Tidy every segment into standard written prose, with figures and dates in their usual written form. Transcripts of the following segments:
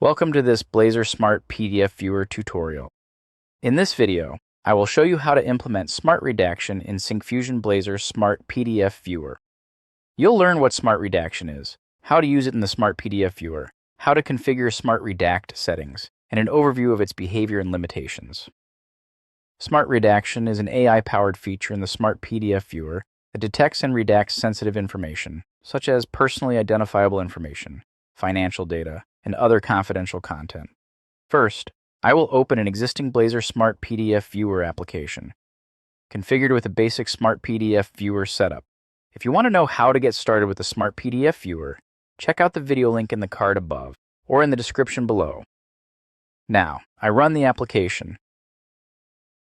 Welcome to this Blazor Smart PDF Viewer tutorial. In this video, I will show you how to implement Smart Redaction in Syncfusion Blazor Smart PDF Viewer. You'll learn what Smart Redaction is, how to use it in the Smart PDF Viewer, how to configure Smart Redact settings, and an overview of its behavior and limitations. Smart Redaction is an AI-powered feature in the Smart PDF Viewer that detects and redacts sensitive information, such as personally identifiable information, financial data, and other confidential content. First, I will open an existing Blazor Smart PDF Viewer application, configured with a basic Smart PDF Viewer setup. If you want to know how to get started with the Smart PDF Viewer, check out the video link in the card above or in the description below. Now, I run the application.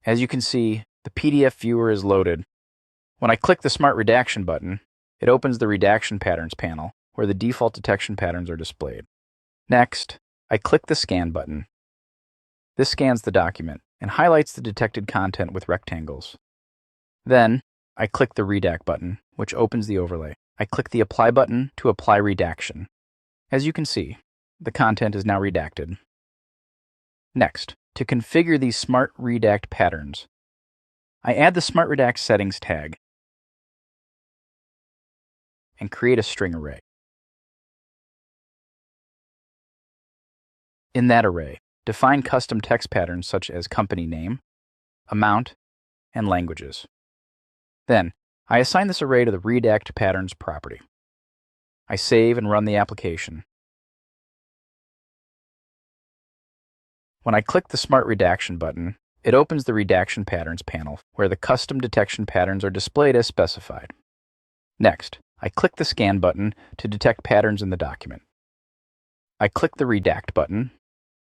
As you can see, the PDF Viewer is loaded. When I click the Smart Redaction button, it opens the Redaction Patterns panel, where the default detection patterns are displayed. Next, I click the Scan button. This scans the document and highlights the detected content with rectangles. Then, I click the Redact button, which opens the overlay. I click the Apply button to apply redaction. As you can see, the content is now redacted. Next, to configure these Smart Redact patterns, I add the Smart Redact settings tag and create a string array. In that array, define custom text patterns such as company name, amount, and languages. Then, I assign this array to the redact patterns property. I save and run the application. When I click the Smart Redaction button, it opens the Redaction Patterns panel, where the custom detection patterns are displayed as specified. Next, I click the Scan button to detect patterns in the document. I click the Redact button.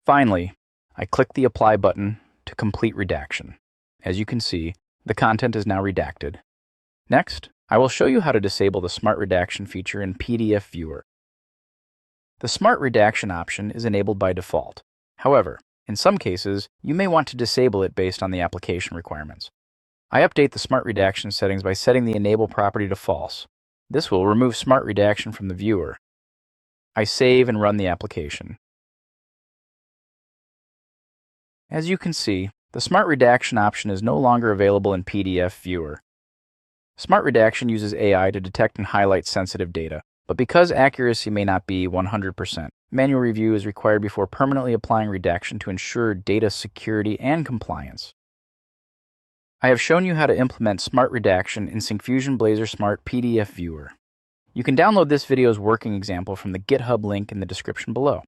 Finally, I click the Apply button to complete redaction. As you can see, the content is now redacted. Next, I will show you how to disable the Smart Redaction feature in PDF Viewer. The Smart Redaction option is enabled by default. However, in some cases, you may want to disable it based on the application requirements. I update the Smart Redaction settings by setting the Enable property to false. This will remove Smart Redaction from the viewer. I save and run the application. As you can see, the Smart Redaction option is no longer available in PDF Viewer. Smart Redaction uses AI to detect and highlight sensitive data, but because accuracy may not be 100%, manual review is required before permanently applying redaction to ensure data security and compliance. I have shown you how to implement Smart Redaction in Syncfusion Blazor Smart PDF Viewer. You can download this video's working example from the GitHub link in the description below.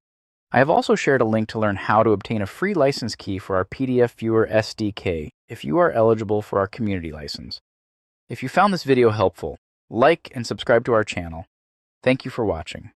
I have also shared a link to learn how to obtain a free license key for our PDF Viewer SDK if you are eligible for our community license. If you found this video helpful, like and subscribe to our channel. Thank you for watching.